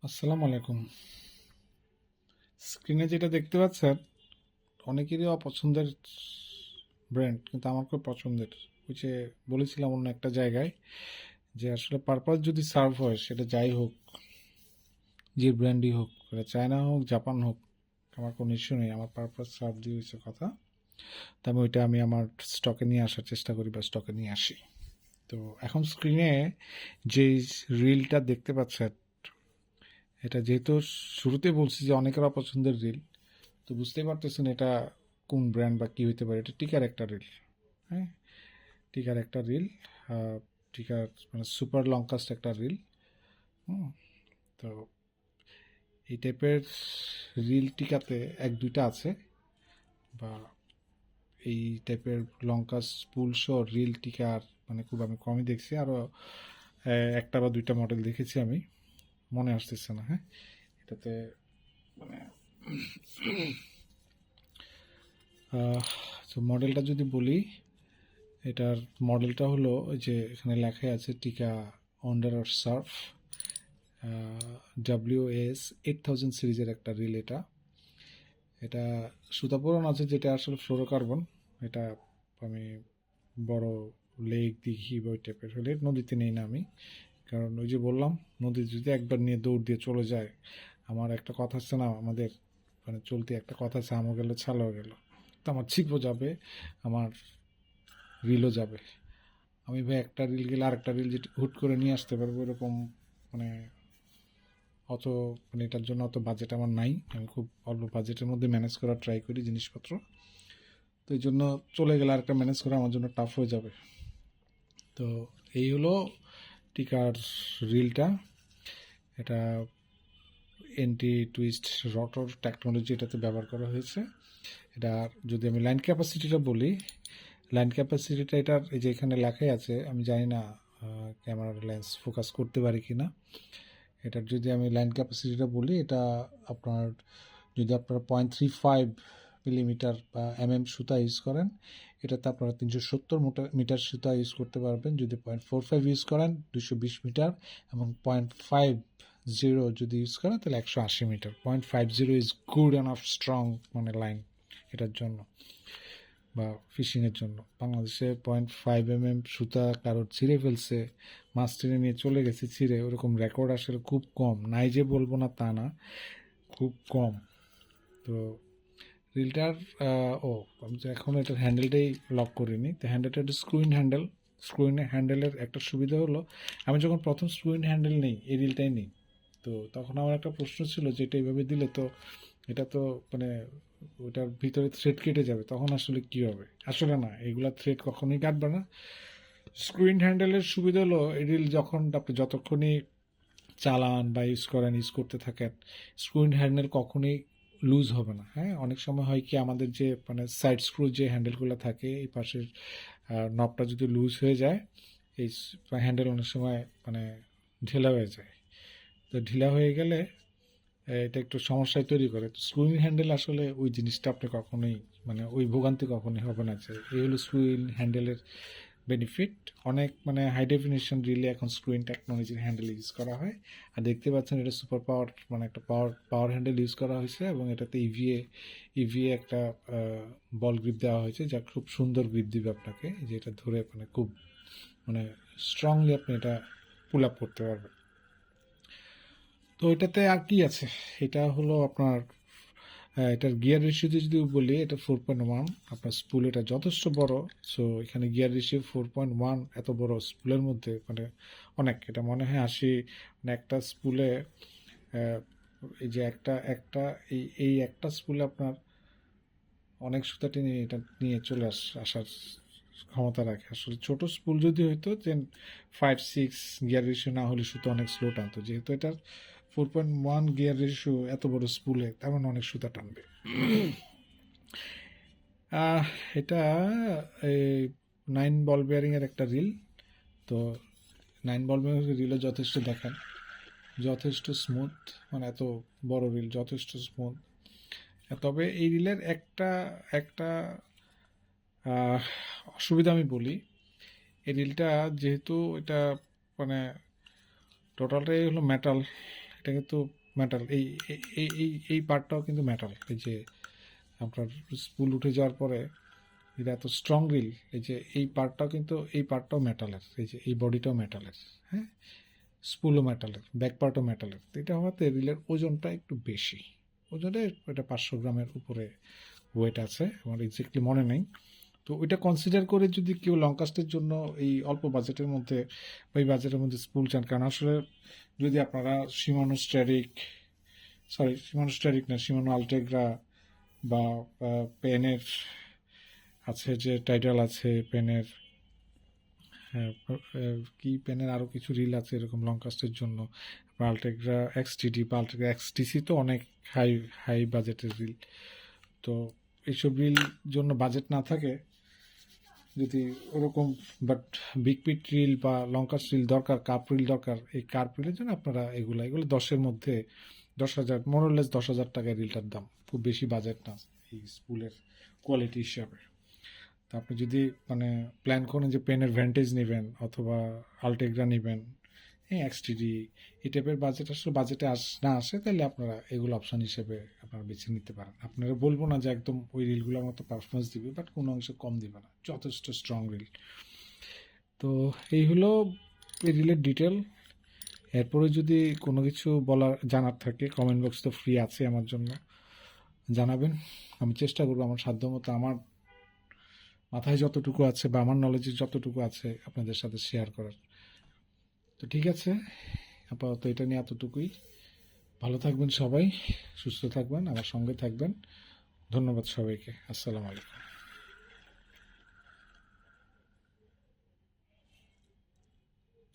আসসালামু আলাইকুম। স্ক্রিনে যেটা দেখতে পাচ্ছেন অনেকেরই অপছন্দের ব্র্যান্ড, কিন্তু আমার খুব পছন্দের। ওই যে বলেছিলাম অন্য একটা জায়গায় যে আসলে পারপাস যদি সার্ভ হয়, সেটা যাই হোক, যে ব্র্যান্ডই হোক, সেটা চায়না হোক জাপান হোক, আমার কোনো ইস্যু নেই। আমার পারপাস সার্ভ দিয়ে হয়েছে কথা, তো আমি আমার স্টকে নিয়ে আসার চেষ্টা করি বা স্টকে নিয়ে আসি। তো এখন স্ক্রিনে যে রিলটা দেখতে পাচ্ছেন, এটা যেহেতু শুরুতে বলছি যে অনেকের অপছন্দের রিল, তো বুঝতেই পারতেছেন এটা কোন ব্র্যান্ড বা কী হইতে পারে। এটা টিকার একটা রিল। হ্যাঁ, টিকার একটা রিল। টিকার মানে সুপার লংকাস্ট একটা রিল। হুম। তো এই টাইপের রিল টিকাতে এক দুইটা আছে, বা এই টাইপের লংকাস্ট স্পুল শো রিল টিকার মানে খুব আমি কমই দেখছি। আরও একটা বা দুইটা মডেল দেখেছি আমি, মনে আসতেছে না। হ্যাঁ, এটাতে মানে তো মডেলটা যদি বলি, এটার মডেলটা হলো ওই যে এখানে লেখা আছে টিকা অন্ডার আর সার্ফ WS 8000 সিরিজের একটা রিল। এটা এটা সুতাপুরন আছে, যেটা আসলে ফ্লোরোকার্বন। এটা আমি বড় লেক দিঘি বা ওই টাইপের হলে নদীতে নেই না আমি, কারণ ওই যে বললাম, নদী যদি একবার নিয়ে দৌড় দিয়ে চলে যায়, আমার একটা কথা আছে না, আমাদের মানে চলতি একটা কথা আছে, আমও গেল ছালও গেল। তো আমার ছিপও যাবে, আমার রিলও যাবে। আমি ভাই একটা রিল গেলে আরেকটা রিল যেটা হুট করে নিয়ে আসতে পারবো এরকম মানে অত মানে এটার জন্য অত বাজেট আমার নাই। আমি খুব অল্প বাজেটের মধ্যে ম্যানেজ করার ট্রাই করি জিনিসপত্র। তো এই জন্য চলে গেলে আরেকটা ম্যানেজ করা আমার জন্য টাফ হয়ে যাবে। তো এই হলো টিকার রিলটা। এটা এন্টি টুইস্ট রটর টেকনোলজি এটাতে ব্যবহার করা হয়েছে। এটা যদি আমি লাইন ক্যাপাসিটিটা বলি, লাইন ক্যাপাসিটিটা এটার এই যে এখানে লেখাই আছে, আমি জানি না ক্যামেরার লেন্স ফোকাস করতে পারি কি না। এটার যদি আমি লাইন ক্যাপাসিটিটা বলি, এটা আপনার যদি আপনারা 0.35 মিলিমিটার বা সুতা ইউজ করেন, এটাতে আপনারা 370 মিটার সুতা ইউজ করতে পারবেন। যদি 0.45 ইউজ করেন 220 মিটার, এবং 0.50 যদি ইউজ করেন তাহলে 180 metre. 0.50 is good of strong মানে লাইন এটার জন্য বা ফিশিংয়ের জন্য। বাংলাদেশে 0.5 সুতা কারোর ছিঁড়ে ফেলছে, মাছ টেনে নিয়ে চলে গেছে ছিঁড়ে, ওরকম রেকর্ড আসলে খুব কম। নাই যে বলবো না তা না, খুব কম। তো রিলটার আমি তো এখনও এটার হ্যান্ডেলটাই লক করিনি। তো হ্যান্ডেলটা একটা স্ক্রুইন হ্যান্ডেল। স্ক্রুইন হ্যান্ডেলের একটা সুবিধা হলো, আমি যখন প্রথম স্ক্রুইন হ্যান্ডেল নেই, এই রিলটাই নিই, তো তখন আমার একটা প্রশ্ন ছিল যে এটা এইভাবে দিলে তো এটা তো মানে ওটার ভিতরে থ্রেড কেটে যাবে, তখন আসলে কি হবে। আসলে না, এগুলা থ্রেড কখনোই কাটবে না। স্ক্রিন হ্যান্ডেলের সুবিধা হলো এই রিল যখন আপনি যতক্ষণই চালান বা ইউজ করেন, ইউজ করতে থাকেন, স্ক্রিন হ্যান্ডেল কখনোই লুজ হবে না। হ্যাঁ, অনেক সময় হয় কি, আমাদের যে মানে সাইড স্ক্রু যে হ্যান্ডেলগুলো থাকে, এই পাশের নবটা যদি লুজ হয়ে যায়, এই হ্যান্ডেল অনেক সময় মানে ঢিলা হয়ে যায়। তো ঢিলা হয়ে গেলে এটা একটু সমস্যায় তৈরি করে। তো স্ক্রুইং হ্যান্ডেল আসলে ওই জিনিসটা আপনি কখনোই মানে ওই ভোগান্তি কখনোই হবে না। যে এই হলো স্ক্রুইং হ্যান্ডেলের বেনিফিট। অনেক মানে হাই ডেফিনেশন রিলে এখন স্ক্রুইং টেকনোলজির হ্যান্ডেল ইউজ করা হয়। আর দেখতে পাচ্ছেন এটা সুপার পাওয়ার মানে একটা পাওয়ার হ্যান্ডেল ইউজ করা হয়েছে, এবং এটাতে ইভিএ একটা বল গ্রিপ দেওয়া হয়েছে, যা খুব সুন্দর গ্রিপ দিবে আপনাকে, যে এটা ধরে মানে খুব মানে স্ট্রংলি আপনি এটা পুল আপ করতে পারবেন। তো এটাতে আর কি আছে, এটা হলো আপনার এটার গিয়ার রেশিওতে যদি বলি, এটা 4.1। আপনার স্পুল এটা যথেষ্ট বড়। সো এখানে গিয়ার রেশিও 4.1, এত বড় স্পুলের মধ্যে মানে অনেক। এটা মনে হয় 80 মানে একটা স্পুলে এই যে একটা একটা এই একটা স্পুলে আপনার অনেক সুতা টেনে এটা নিয়ে চলে আসার ক্ষমতা রাখে। আসলে ছোট স্পুল যদি হইতো, যে 5-6 গিয়ার রেশিও না হলে সুতো অনেক স্লো টানতো, যেহেতু এটার 4.1 গিয়ার রেশিও, এত বড় স্পুলে তেমন অনেক সুতা টানবে। আহ, এটা এই 9 বল বেয়ারিংয়ের একটা রিল। তো 9 বল বেয়ারিং রিলও যথেষ্ট দেখান, যথেষ্ট স্মুথ, মানে এত বড় রিল যথেষ্ট স্মুথ। তবে এই রিলের একটা একটা অসুবিধা আমি বলি, এই রিলটা যেহেতু এটা মানে টোটালটাই হলো মেটাল, এটা কিন্তু মেটাল, এই এই এই এই- এই পার্টটাও কিন্তু মেটাল। এই যে আপনার স্পুল উঠে যাওয়ার পরে এটা এত স্ট্রং রিল, এই যে এই পার্টটাও কিন্তু, এই পার্টটাও মেটালের, এই যে এই বডিটাও মেটালের, হ্যাঁ, স্পুলও মেটালের, ব্যাক পার্টও মেটালের। তো এটা হওয়াতে রিলের ওজনটা একটু বেশি, ওজনে এটা 500 গ্রামের উপরে ওয়েট আছে, আমার এক্স্যাক্টলি মনে নেই। তো ওইটা কনসিডার করে যদি কেউ লং কাস্টের জন্য এই অল্প বাজেটের মধ্যে বা এই বাজেটের মধ্যে স্পুল চান, কারণ আসলে যদি আপনারা শিমানো স্ট্যারিক, সরি শিমানো স্ট্যারিক না, শিমানো আলটেগ্রা বা পেনের আছে, যে টাইটাল আছে পেনের, হ্যাঁ, কি পেনের আরও কিছু রিল আছে এরকম লং কাস্টের জন্য, আলটেগ্রা এক্সটিডি বা আলটেগ্রা এক্সটিসি তো অনেক হাই হাই বাজেটের রিল। তো এইসব রিল জন্য বাজেট না থাকে, যদি ওরকম বাট বিগ পিট রিল বা লং কাস্ট রিল দরকার, কাপ রিল দরকার, এই কাপ রিলের জন্য আপনারা এগুলো 10-এর মধ্যে, 10,000 মোরলেস 10,000 টাকা রিলটার দাম, খুব বেশি বাজেট না এই স্পুলের কোয়ালিটি হিসাবে। তো আপনি যদি মানে প্ল্যান করেন যে পেনের ভ্যান্টেজ নেবেন অথবা আলটেগ্রা নেবেন, হ্যাঁ এক্সটিডি, এই টাইপের বাজেট আসলে বাজেটে না আসে, তাহলে আপনারা এগুলো অপশান হিসেবে আপনারা বেছে নিতে পারেন। আপনারা বলবো না যে একদম ওই রিলগুলোর মতো পারফরমেন্স দিবে, বাট কোনো অংশে কম দিবে না, যথেষ্ট স্ট্রং রিল। তো এই হলো এই রিলের ডিটেল। এরপরে যদি কোনো কিছু বলার জানার থাকে, কমেন্ট বক্স তো ফ্রি আছে আমার জন্য, জানাবেন। আমি চেষ্টা করবো আমার সাধ্যমতো, আমার মাথায় যতটুকু আছে বা আমার নলেজে যতটুকু আছে আপনাদের সাথে শেয়ার করার। তো ঠিক আছে, আপাতত এটা নিয়ে এতটুকুই। ভালো থাকবেন সবাই, সুস্থ থাকবেন, আমার সঙ্গে থাকবেন। ধন্যবাদ সবাইকে। আসসালামু আলাইকুম।